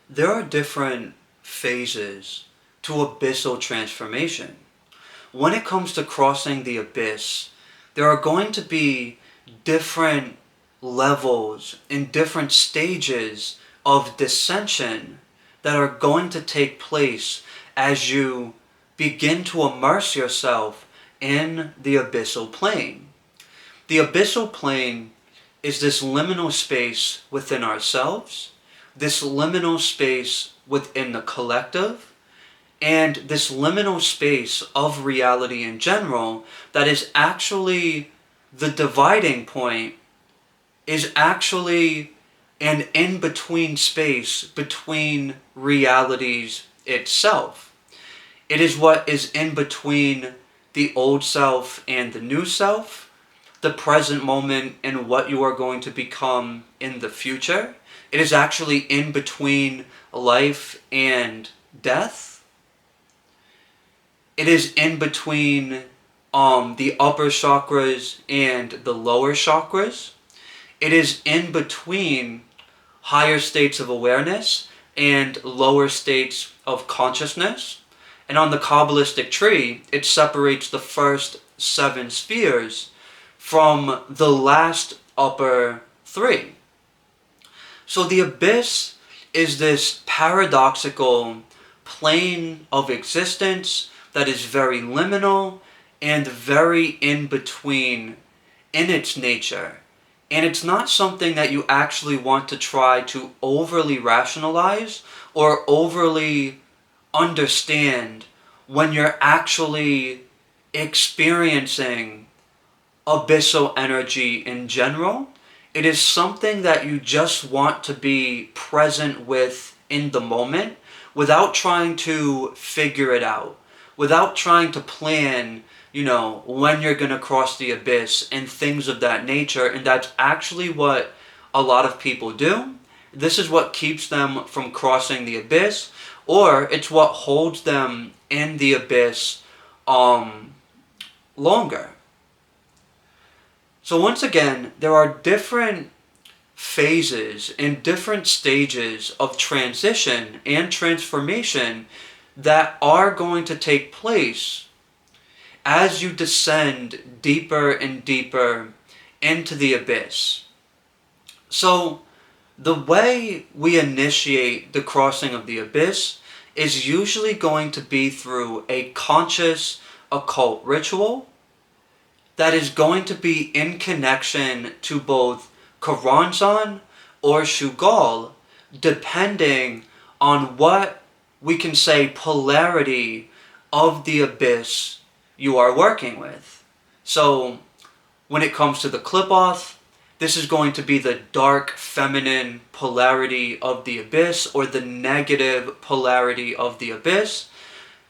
There are different phases to abyssal transformation. When it comes to crossing the abyss, there are going to be different levels and different stages of dissension that are going to take place as you begin to immerse yourself in the abyssal plane. The abyssal plane is this liminal space within ourselves, this liminal space within the collective, and this liminal space of reality in general that is actually the dividing point, is actually an in-between space between realities itself. It is what is in between the old self and the new self, the present moment and what you are going to become in the future. It is actually in between life and death. It is in between the upper chakras and the lower chakras. It is in between higher states of awareness and lower states of consciousness. And on the Kabbalistic tree, it separates the first 7 spheres from the last upper 3. So the abyss is this paradoxical plane of existence that is very liminal and very in between in its nature. And it's not something that you actually want to try to overly rationalize or overly understand when you're actually experiencing abyssal energy in general. It is something that you just want to be present with in the moment without trying to figure it out, without trying to plan, when you're going to cross the abyss and things of that nature. And that's actually what a lot of people do. This is what keeps them from crossing the abyss, or it's what holds them in the abyss longer. So once again, there are different phases and different stages of transition and transformation that are going to take place as you descend deeper and deeper into the abyss. So the way we initiate the crossing of the abyss is usually going to be through a conscious occult ritual that is going to be in connection to both Karanzan or Shugal, depending on what we can say polarity of the abyss you are working with. So when it comes to the Qliphoth, this is going to be the dark feminine polarity of the abyss, or the negative polarity of the abyss.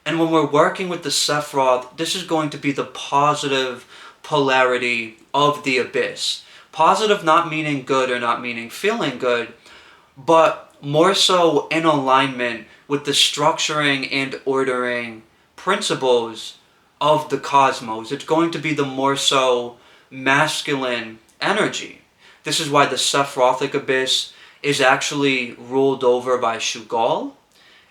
And when we're working with the Sephiroth, this is going to be the positive polarity of the abyss. Positive not meaning good or not meaning feeling good, but more so in alignment with the structuring and ordering principles of the cosmos. It's going to be the more so masculine energy. This is why the Sephirothic abyss is actually ruled over by Shugal,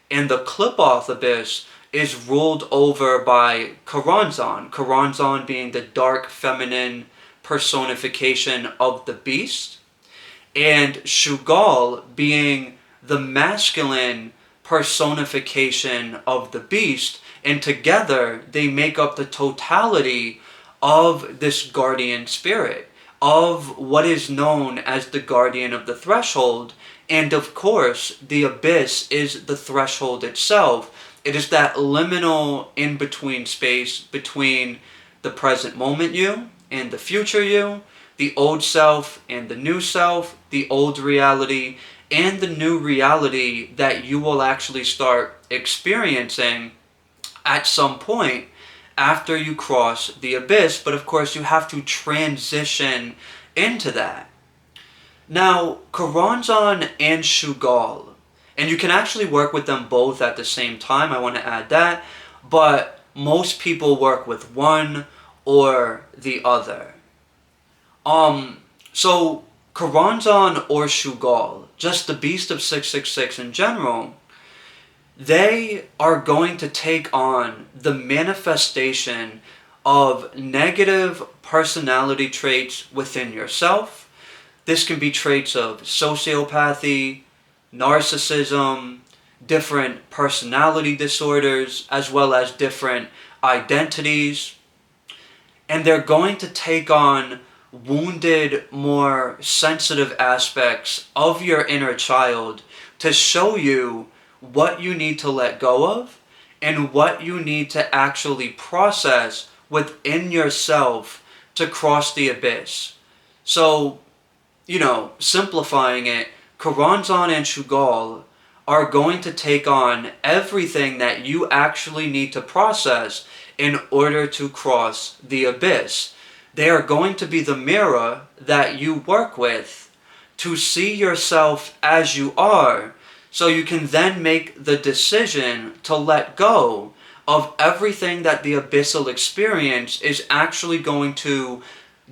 and the Qliphoth abyss is ruled over by Karanzan. Karanzan being the dark feminine personification of the beast, and Shugal being the masculine personification of the beast, and together they make up the totality of this guardian spirit, of what is known as the guardian of the threshold. And of course, the abyss is the threshold itself. It is that liminal in-between space between the present moment you and the future you, the old self and the new self, the old reality and the new reality that you will actually start experiencing at some point after you cross the abyss. But of course, you have to transition into that. Now, Karanzan and Shugal, and you can actually work with them both at the same time, I want to add that, but most people work with one or the other. So Karanzan or Shugal, just the beast of 666 in general, they are going to take on the manifestation of negative personality traits within yourself. This can be traits of sociopathy, narcissism, different personality disorders, as well as different identities. And they're going to take on wounded, more sensitive aspects of your inner child to show you what you need to let go of and what you need to actually process within yourself to cross the abyss. So, simplifying it, Karanzan and Shugal are going to take on everything that you actually need to process in order to cross the abyss. They are going to be the mirror that you work with to see yourself as you are, so you can then make the decision to let go of everything that the abyssal experience is actually going to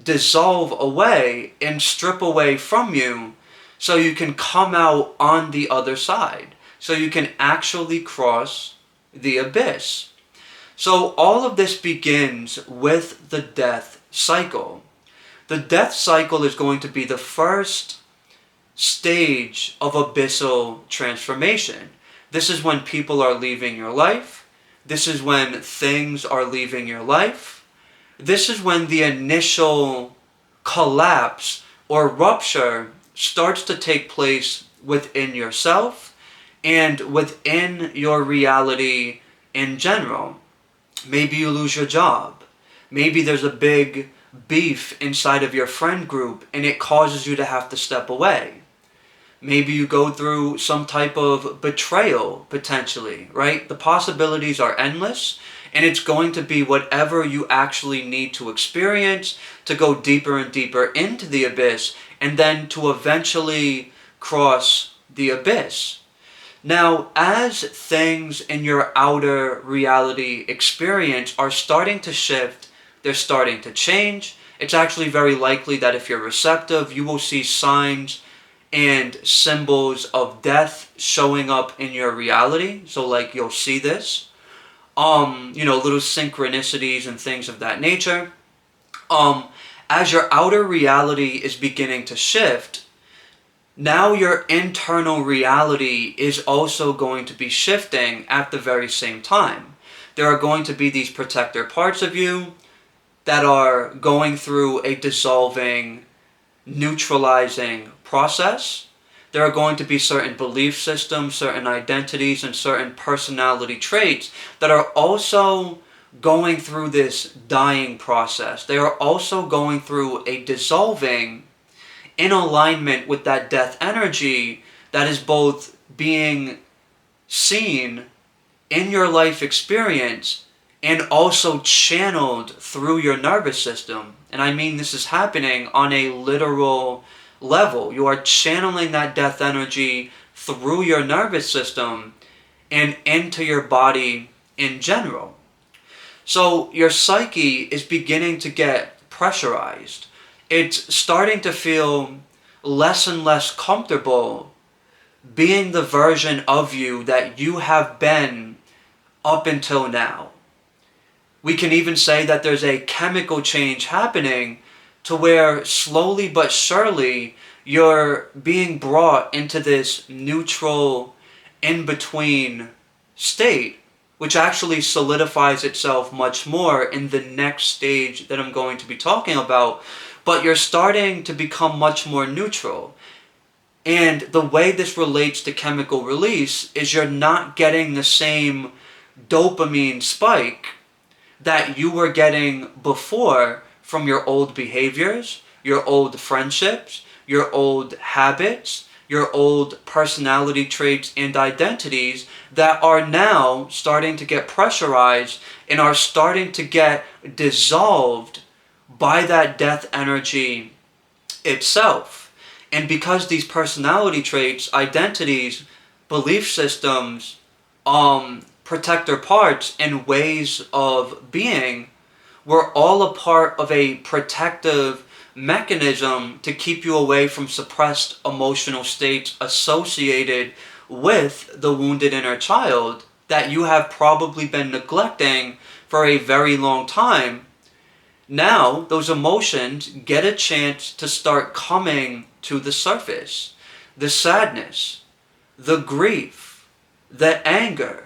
dissolve away and strip away from you, so you can come out on the other side, so you can actually cross the abyss. So all of this begins with the death cycle. The death cycle is going to be the first stage of abyssal transformation. This is when people are leaving your life. This is when things are leaving your life. This is when the initial collapse or rupture starts to take place within yourself and within your reality in general. Maybe you lose your job. Maybe there's a big beef inside of your friend group and it causes you to have to step away. Maybe you go through some type of betrayal, potentially, right? The possibilities are endless, and it's going to be whatever you actually need to experience to go deeper and deeper into the abyss, and then to eventually cross the abyss. Now, as things in your outer reality experience are starting to shift, they're starting to change, it's actually very likely that if you're receptive, you will see signs and symbols of death showing up in your reality. So like you'll see this, little synchronicities and things of that nature. As your outer reality is beginning to shift, now your internal reality is also going to be shifting at the very same time. There are going to be these protector parts of you that are going through a dissolving, neutralizing process. There are going to be certain belief systems, certain identities, and certain personality traits that are also going through this dying process. They are also going through a dissolving in alignment with that death energy that is both being seen in your life experience and also channeled through your nervous system. And I mean, this is happening on a literal level. You are channeling that death energy through your nervous system and into your body in general. So your psyche is beginning to get pressurized. It's starting to feel less and less comfortable being the version of you that you have been up until now. We can even say that there's a chemical change happening to where slowly but surely you're being brought into this neutral, in-between state, which actually solidifies itself much more in the next stage that I'm going to be talking about. But you're starting to become much more neutral. And the way this relates to chemical release is you're not getting the same dopamine spike that you were getting before from your old behaviors, your old friendships, your old habits, your old personality traits and identities that are now starting to get pressurized and are starting to get dissolved by that death energy itself. And because these personality traits, identities, belief systems, protector parts, and ways of being were all a part of a protective mechanism to keep you away from suppressed emotional states associated with the wounded inner child that you have probably been neglecting for a very long time. Now, those emotions get a chance to start coming to the surface. The sadness, the grief, the anger,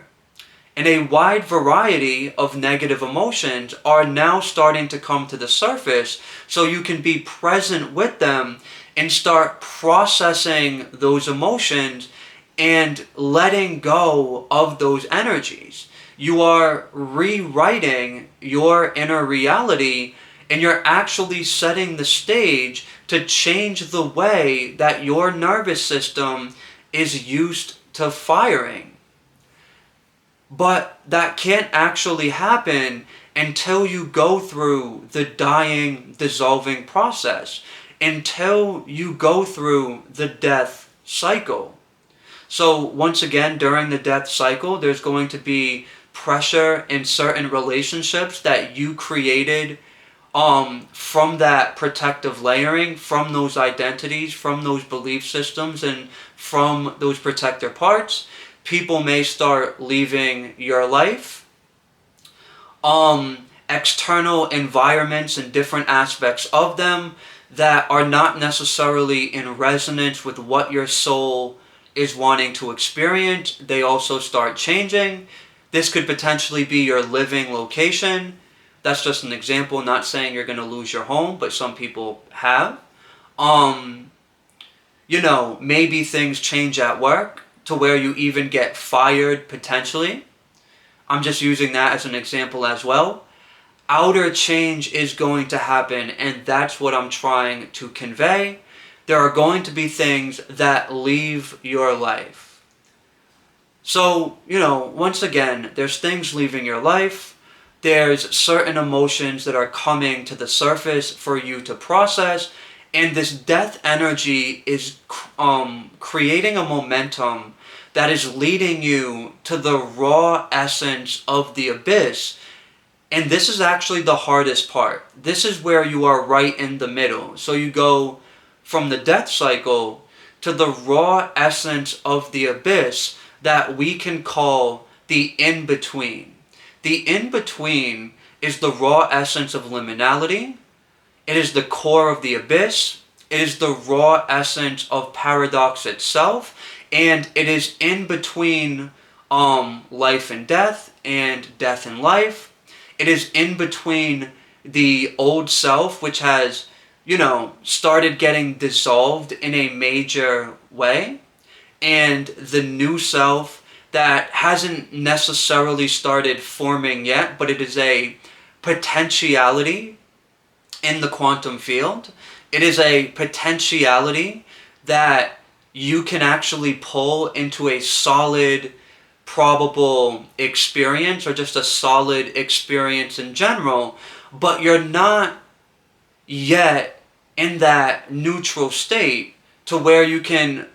and a wide variety of negative emotions are now starting to come to the surface, so you can be present with them and start processing those emotions and letting go of those energies. You are rewriting your inner reality, and you're actually setting the stage to change the way that your nervous system is used to firing. But that can't actually happen until you go through the dying, dissolving process, until you go through the death cycle. So once again, during the death cycle, there's going to be pressure in certain relationships that you created from that protective layering, from those identities, from those belief systems, and from those protector parts. People may start leaving your life. External environments and different aspects of them that are not necessarily in resonance with what your soul is wanting to experience, they also start changing. This could potentially be your living location. That's just an example, not saying you're going to lose your home, but some people have. Maybe things change at work to where you even get fired potentially. I'm just using that as an example as well. Outer change is going to happen, and that's what I'm trying to convey. There are going to be things that leave your life. So, once again, there's things leaving your life. There's certain emotions that are coming to the surface for you to process. And this death energy is creating a momentum that is leading you to the raw essence of the abyss. And this is actually the hardest part. This is where you are right in the middle. So you go from the death cycle to the raw essence of the abyss that we can call the in-between. The in-between is the raw essence of liminality. It is the core of the abyss. It is the raw essence of paradox itself. And it is in between life and death and life. It is in between the old self, which has, started getting dissolved in a major way, and the new self that hasn't necessarily started forming yet, but it is a potentiality in the quantum field. It is a potentiality that you can actually pull into a solid, probable experience, or just a solid experience in general, but you're not yet in that neutral state to where you can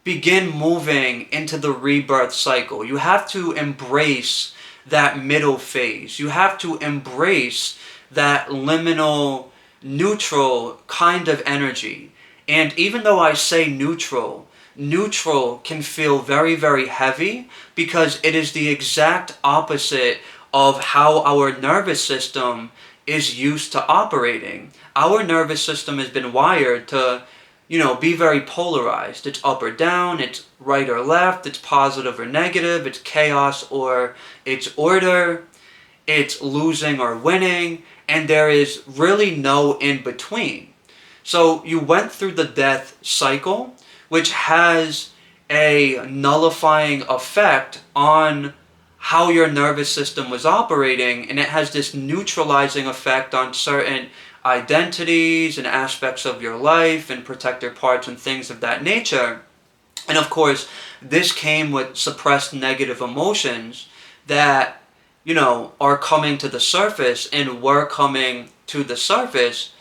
begin moving into the rebirth cycle. You have to embrace that middle phase. You have to embrace that liminal, neutral kind of energy. And even though I say neutral can feel very, very heavy because it is the exact opposite of how our nervous system is used to operating. Our nervous system has been wired to, be very polarized. It's up or down, it's right or left, it's positive or negative, it's chaos or it's order, it's losing or winning, and there is really no in between. So you went through the death cycle, which has a nullifying effect on how your nervous system was operating, and it has this neutralizing effect on certain identities and aspects of your life and protector parts and things of that nature. And of course, this came with suppressed negative emotions that, are coming to the surface and were coming to the surface.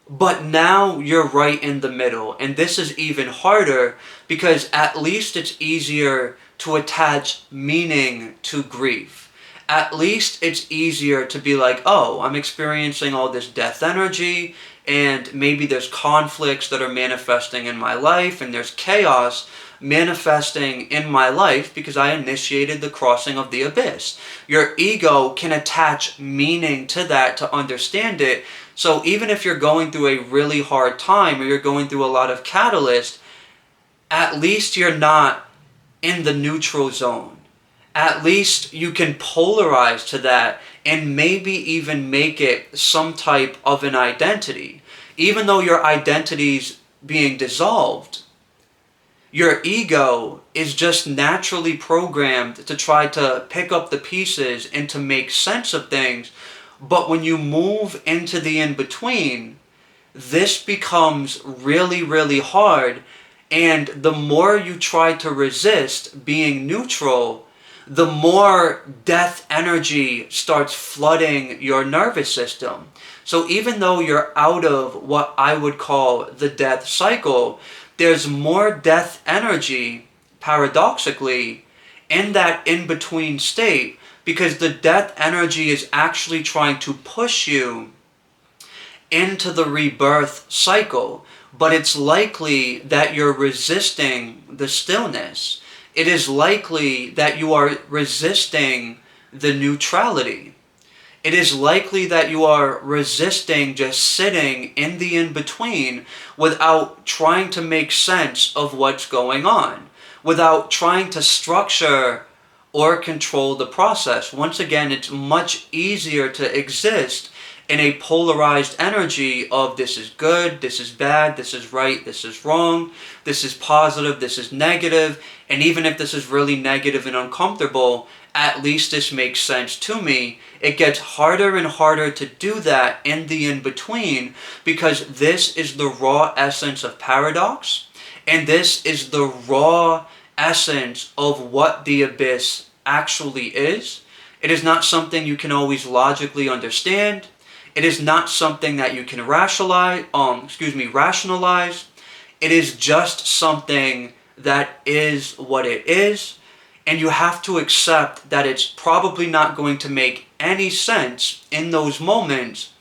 But now you're right in the middle, and this is even harder because at least it's easier to attach meaning to grief. At least it's easier to be like, oh, I'm experiencing all this death energy, and maybe there's conflicts that are manifesting in my life, and there's chaos manifesting in my life because I initiated the crossing of the abyss. Your ego can attach meaning to that to understand it. So even if you're going through a really hard time or you're going through a lot of catalyst, at least you're not in the neutral zone. At least you can polarize to that and maybe even make it some type of an identity. Even though your identity's being dissolved, your ego is just naturally programmed to try to pick up the pieces and to make sense of things. But when you move into the in-between, this becomes really, really hard. And the more you try to resist being neutral, the more death energy starts flooding your nervous system. So even though you're out of what I would call the death cycle, there's more death energy, paradoxically, in that in-between state, because the death energy is actually trying to push you into the rebirth cycle. But it's likely that you're resisting the stillness. It is likely that you are resisting the neutrality. It is likely that you are resisting just sitting in the in-between without trying to make sense of what's going on, without trying to structure or control the process. Once again, it's much easier to exist in a polarized energy of this is good, this is bad, this is right, this is wrong, this is positive, this is negative, and even if this is really negative and uncomfortable, at least this makes sense to me. It gets harder and harder to do that in the in-between because this is the raw essence of paradox, and this is the raw essence of what the abyss actually is. It is not something you can always logically understand. It is not something that you can rationalize. It is just something that is what it is, and you have to accept that it's probably not going to make any sense in those moments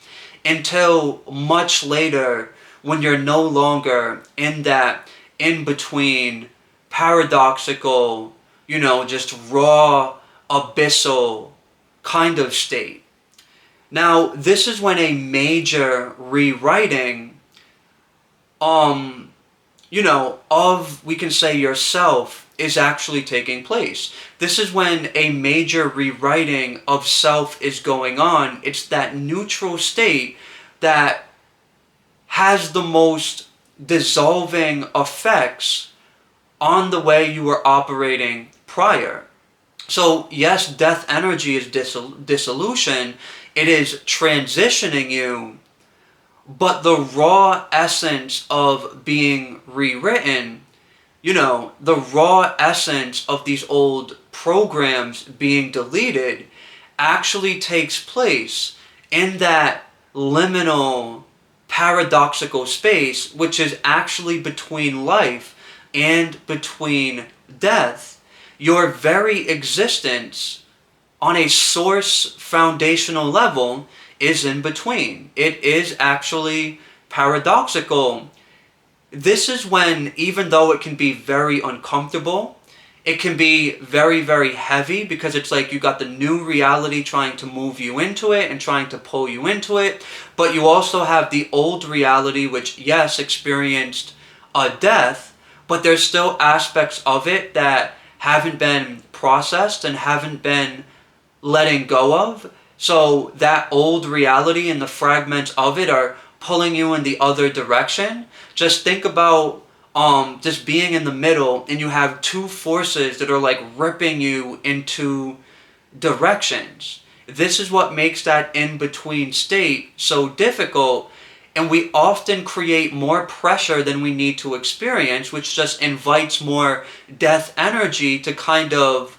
until much later when you're no longer in that in-between paradoxical, just raw, abyssal kind of state. Now, this is when a major rewriting, of, we can say, yourself is actually taking place. This is when a major rewriting of self is going on. It's that neutral state that has the most dissolving effects on the way you were operating prior. So yes, death energy is dissolution. It is transitioning you, but the raw essence of being rewritten, the raw essence of these old programs being deleted actually takes place in that liminal, paradoxical space, which is actually between life and between death. Your very existence on a source foundational level is in between. It is actually paradoxical. This is when, even though it can be very uncomfortable, it can be very, very heavy because it's like you got the new reality trying to move you into it and trying to pull you into it, but you also have the old reality which, yes, experienced a death, but there's still aspects of it that haven't been processed and haven't been letting go of. So that old reality and the fragments of it are pulling you in the other direction. Just think about just being in the middle and you have two forces that are like ripping you into directions. This is what makes that in-between state so difficult, and we often create more pressure than we need to experience, which just invites more death energy to kind of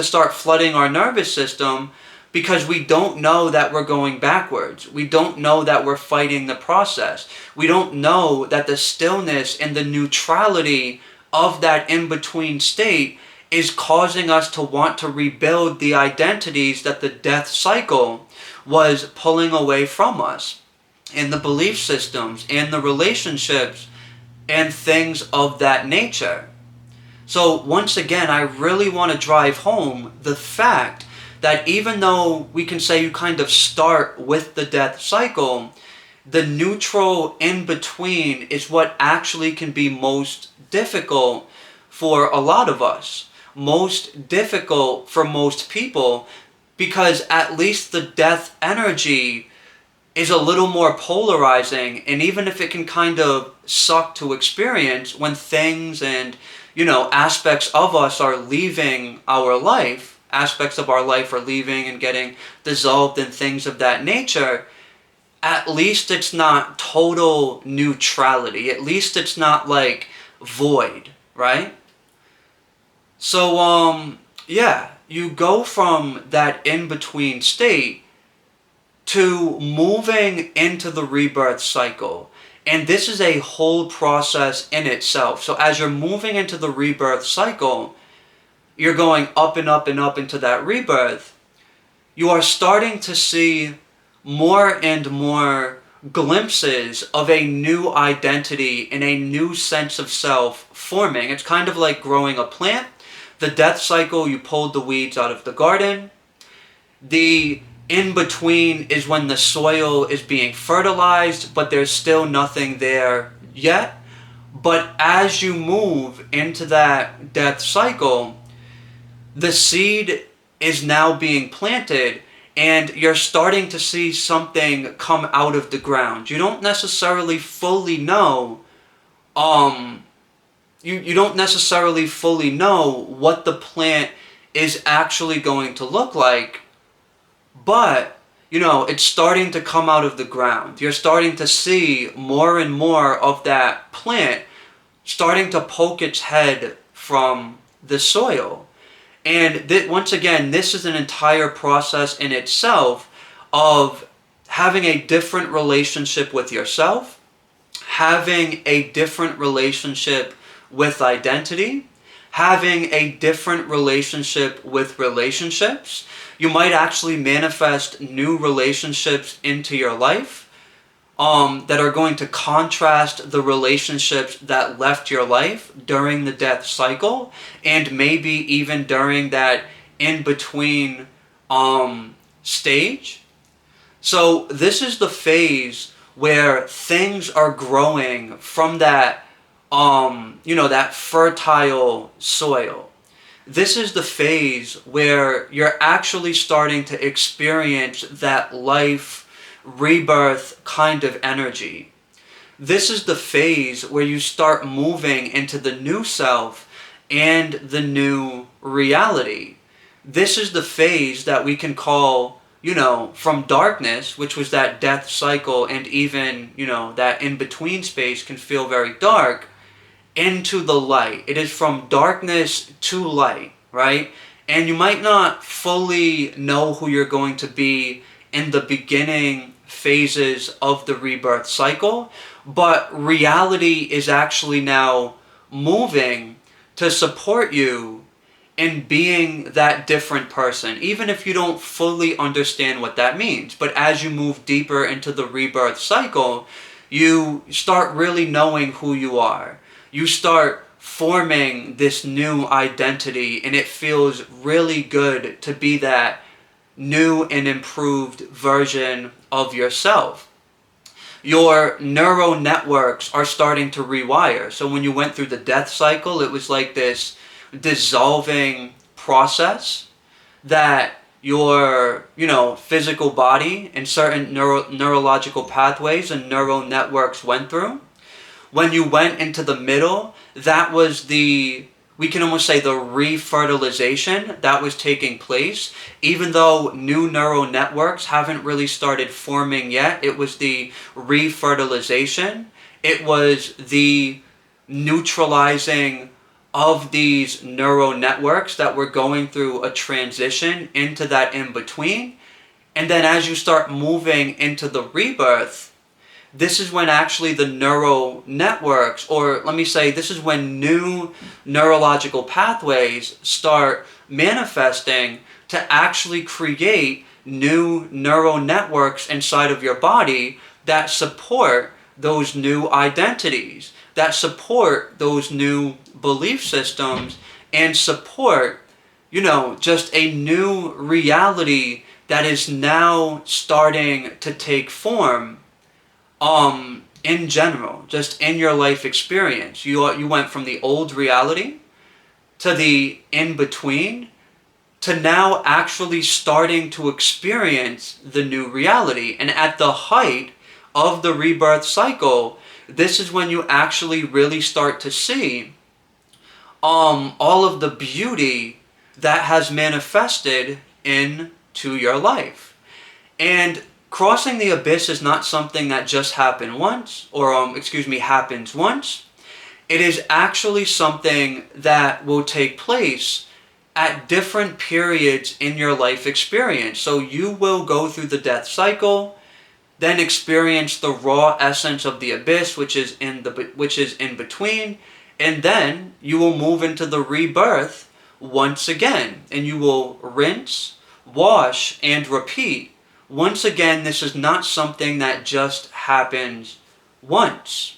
start flooding our nervous system, because we don't know that we're going backwards. We don't know that we're fighting the process. We don't know that the stillness and the neutrality of that in-between state is causing us to want to rebuild the identities that the death cycle was pulling away from us, and the belief systems and the relationships and things of that nature. So once again, I really want to drive home the fact that even though we can say you kind of start with the death cycle, the neutral in between is what actually can be most difficult for a lot of us, most difficult for most people, because at least the death energy is a little more polarizing, and even if it can kind of suck to experience when things and aspects of us are leaving our life, aspects of our life are leaving and getting dissolved and things of that nature, at least it's not total neutrality. At least it's not like void, right? So, yeah, you go from that in-between state to moving into the rebirth cycle. And this is a whole process in itself. So as you're moving into the rebirth cycle, you're going up and up and up into that rebirth, you are starting to see more and more glimpses of a new identity and a new sense of self forming. It's kind of like growing a plant. The death cycle, you pulled the weeds out of the garden. The in between is when the soil is being fertilized, but there's still nothing there yet. But as you move into that death cycle, the seed is now being planted, and you're starting to see something come out of the ground. You don't necessarily fully know, you don't necessarily fully know what the plant is actually going to look like, but it's starting to come out of the ground. You're starting to see more and more of that plant starting to poke its head from the soil. And once again, this is an entire process in itself of having a different relationship with yourself, having a different relationship with identity, having a different relationship with relationships. You might actually manifest new relationships into your life that are going to contrast the relationships that left your life during the death cycle, and maybe even during that in-between stage. So this is the phase where things are growing from that, that fertile soil. This is the phase where you're actually starting to experience that life rebirth kind of energy. This is the phase where you start moving into the new self and the new reality. This is the phase that we can call, from darkness, which was that death cycle, and even, that in-between space can feel very dark, into the light. It is from darkness to light, right? And you might not fully know who you're going to be in the beginning phases of the rebirth cycle, but reality is actually now moving to support you in being that different person, even if you don't fully understand what that means. But as you move deeper into the rebirth cycle, you start really knowing who you are. You start forming this new identity, and it feels really good to be that new and improved version of yourself. Your neural networks are starting to rewire. So when you went through the death cycle, it was like this dissolving process that your physical body and certain neurological pathways and neural networks went through. When you went into the middle, that was we can almost say the refertilization that was taking place. Even though new neural networks haven't really started forming yet, it was the refertilization. It was the neutralizing of these neural networks that were going through a transition into that in-between. And then as you start moving into the rebirth, this is when actually the neural networks, or let me say, this is when new neurological pathways start manifesting to actually create new neural networks inside of your body that support those new identities, that support those new belief systems, and support, just a new reality that is now starting to take form in general, just in your life experience. You went from the old reality to the in-between to now actually starting to experience the new reality. And at the height of the rebirth cycle, this is when you actually really start to see all of the beauty that has manifested into your life. And crossing the abyss is not something that just happened once, or happens once. It is actually something that will take place at different periods in your life experience. So you will go through the death cycle, then experience the raw essence of the abyss, which is in between, and then you will move into the rebirth once again, and you will rinse, wash, and repeat. Once again, this is not something that just happens once.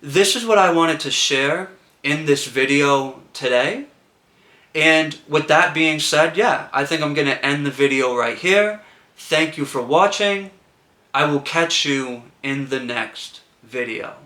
This is what I wanted to share in this video today. And with that being said, I think I'm going to end the video right here. Thank you for watching. I will catch you in the next video.